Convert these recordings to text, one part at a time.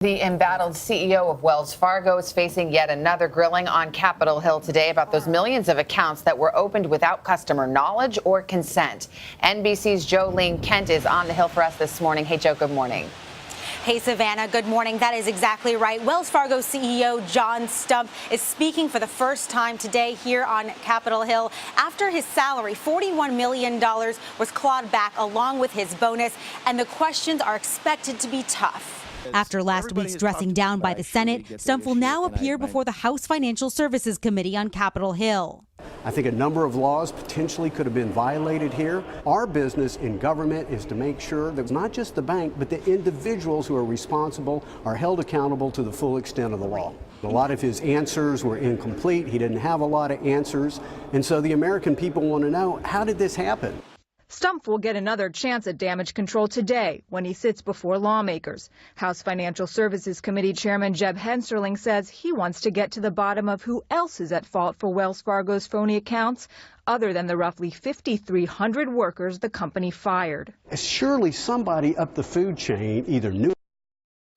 The embattled CEO of Wells Fargo is facing yet another grilling on Capitol Hill today about those millions of accounts that were opened without customer knowledge or consent. NBC's Jolene Kent is on the Hill for us this morning. Hey, Jo, good morning. Hey, Savannah, good morning. That is exactly right. Wells Fargo CEO John Stumpf is speaking for the first time today here on Capitol Hill after his salary, $41 million, was clawed back along with his bonus, and the questions are expected to be tough. After last week's dressing down by the Senate, Stumpf will now appear before the House Financial Services Committee on Capitol Hill. I think a number of laws potentially could have been violated here. Our business in government is to make sure that not just the bank, but the individuals who are responsible are held accountable to the full extent of the law. A lot of his answers were incomplete. He didn't have a lot of answers. And so the American people want to know, how did this happen? Stumpf will get another chance at damage control today when he sits before lawmakers. House Financial Services Committee Chairman Jeb Hensarling says he wants to get to the bottom of who else is at fault for Wells Fargo's phony accounts, other than the roughly 5,300 workers the company fired. Surely somebody up the food chain either knew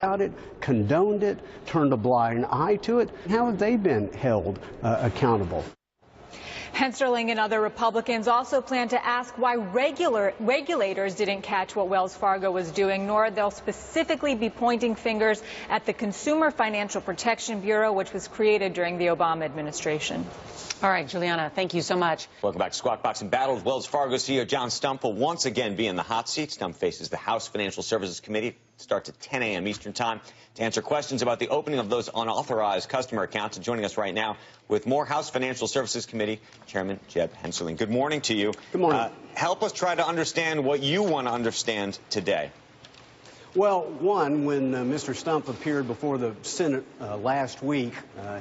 about it, condoned it, turned a blind eye to it. How have they been held accountable? Hensarling and other Republicans also plan to ask why regulators didn't catch what Wells Fargo was doing, nor they'll specifically be pointing fingers at the Consumer Financial Protection Bureau, which was created during the Obama administration. All right, Juliana, thank you so much. Welcome back to Squawk Box. Embattled Wells Fargo CEO John Stumpf will once again be in the hot seat. Stumpf faces the House Financial Services Committee. It starts at 10 a.m. Eastern Time to answer questions about the opening of those unauthorized customer accounts. And joining us right now with more House Financial Services Committee Chairman Jeb Hensarling. Good morning to you. Good morning. Help us try to understand what you want to understand today. Well, one, when Mr. Stumpf appeared before the Senate last week,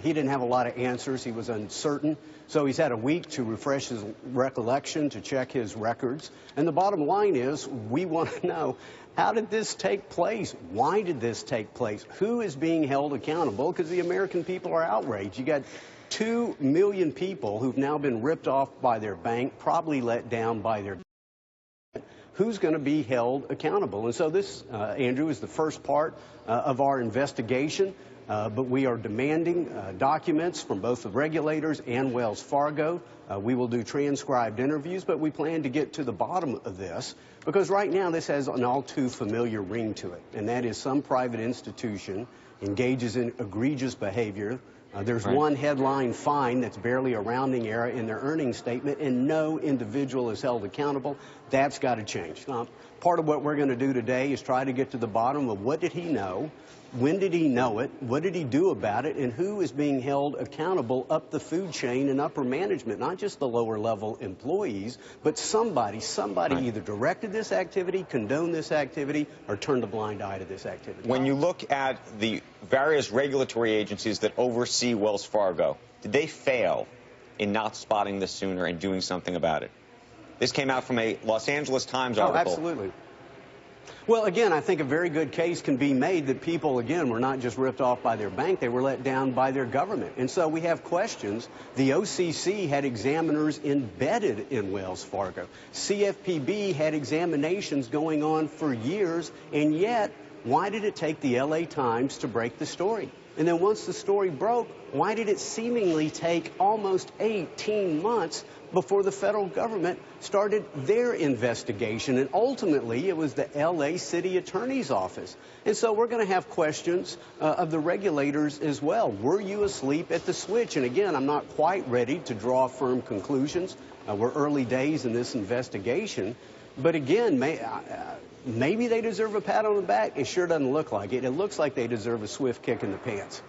he didn't have a lot of answers. He was uncertain. So he's had a week to refresh his recollection, to check his records. And the bottom line is, we want to know, how did this take place? Why did this take place? Who is being held accountable? Because the American people are outraged. You got 2 million people who've now been ripped off by their bank, probably let down by their who's going to be held accountable. And so this, Andrew, is the first part of our investigation, but we are demanding documents from both the regulators and Wells Fargo. We will do transcribed interviews, but we plan to get to the bottom of this, because right now this has an all too familiar ring to it, and that is some private institution engages in egregious behavior. There's one headline fine that's barely a rounding error in their earnings statement, and no individual is held accountable. That's got to change. Part of what we're going to do today is try to get to the bottom of what did he know, when did he know it, what did he do about it, and who is being held accountable up the food chain and upper management, not just the lower level employees, but somebody either directed this activity, condoned this activity, or turned a blind eye to this activity. When you look at the various regulatory agencies that oversee Wells Fargo, did they fail in not spotting this sooner and doing something about it? This came out from a Los Angeles Times article. Oh, absolutely. Well, again, I think a very good case can be made that people, again, were not just ripped off by their bank, they were let down by their government. And so we have questions. The OCC had examiners embedded in Wells Fargo. CFPB had examinations going on for years, and yet, why did it take the LA Times to break the story? And then once the story broke, why did it seemingly take almost 18 months before the federal government started their investigation? And ultimately, it was the LA City Attorney's Office. And so we're going to have questions of the regulators as well. Were you asleep at the switch? And again, I'm not quite ready to draw firm conclusions. We're early days in this investigation. But again, maybe they deserve a pat on the back. It sure doesn't look like it. It looks like they deserve a swift kick in the pants.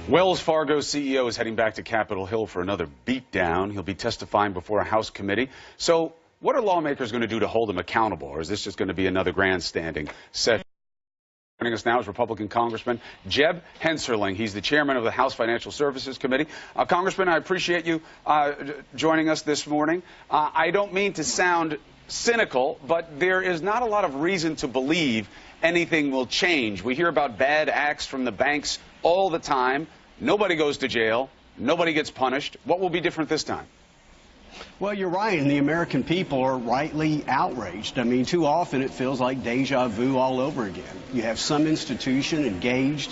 Wells Fargo CEO is heading back to Capitol Hill for another beatdown. He'll be testifying before a House committee. So what are lawmakers going to do to hold him accountable, or is this just going to be another grandstanding session? Joining us now is Republican Congressman Jeb Hensarling. He's the chairman of the House Financial Services Committee. Congressman, I appreciate you joining us this morning. I don't mean to sound cynical, but there is not a lot of reason to believe anything will change. We hear about bad acts from the banks all the time. Nobody goes to jail. Nobody gets punished. What will be different this time? Well, you're right, and the American people are rightly outraged. I mean, too often it feels like deja vu all over again. You have some institution engaged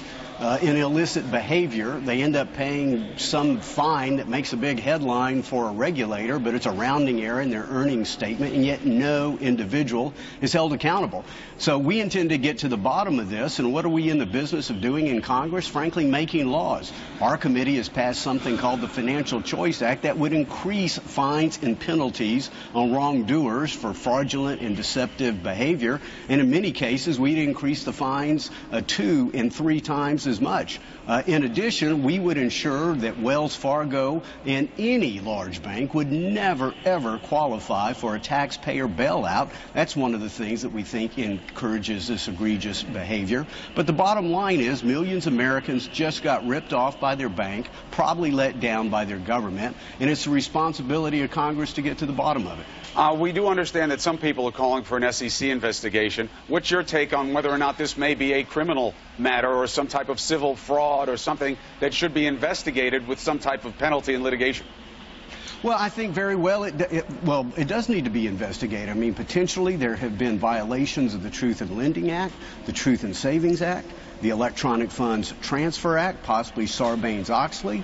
in illicit behavior. They end up paying some fine that makes a big headline for a regulator, but it's a rounding error in their earnings statement, and yet no individual is held accountable. So we intend to get to the bottom of this, and what are we in the business of doing in Congress? Frankly, making laws. Our committee has passed something called the Financial Choice Act that would increase fines and penalties on wrongdoers for fraudulent and deceptive behavior, and in many cases, we'd increase the fines 2 and 3 times as much. In addition, we would ensure that Wells Fargo and any large bank would never, ever qualify for a taxpayer bailout. That's one of the things that we think encourages this egregious behavior. But the bottom line is millions of Americans just got ripped off by their bank, probably let down by their government, and it's the responsibility of Congress to get to the bottom of it. We do understand that some people are calling for an SEC investigation. What's your take on whether or not this may be a criminal matter or some type of civil fraud or something that should be investigated with some type of penalty and litigation? Well, I think very well it does need to be investigated. I mean, potentially there have been violations of the Truth in Lending Act, the Truth in Savings Act, the Electronic Funds Transfer Act, possibly Sarbanes-Oxley,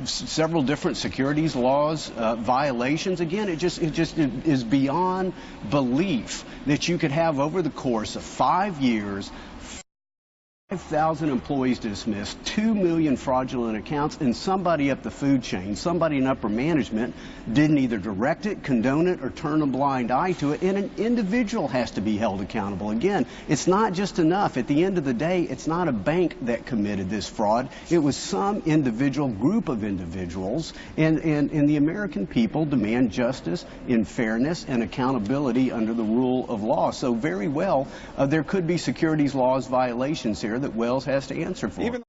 several different securities laws violations. Again, it just is beyond belief that you could have over the course of 5 years 5,000 employees dismissed, 2 million fraudulent accounts, and somebody up the food chain, somebody in upper management, didn't either direct it, condone it, or turn a blind eye to it, and an individual has to be held accountable. Again, it's not just enough. At the end of the day, it's not a bank that committed this fraud. It was some individual group of individuals, and the American people demand justice and fairness and accountability under the rule of law. So very well, there could be securities laws violations here that Wells has to answer for.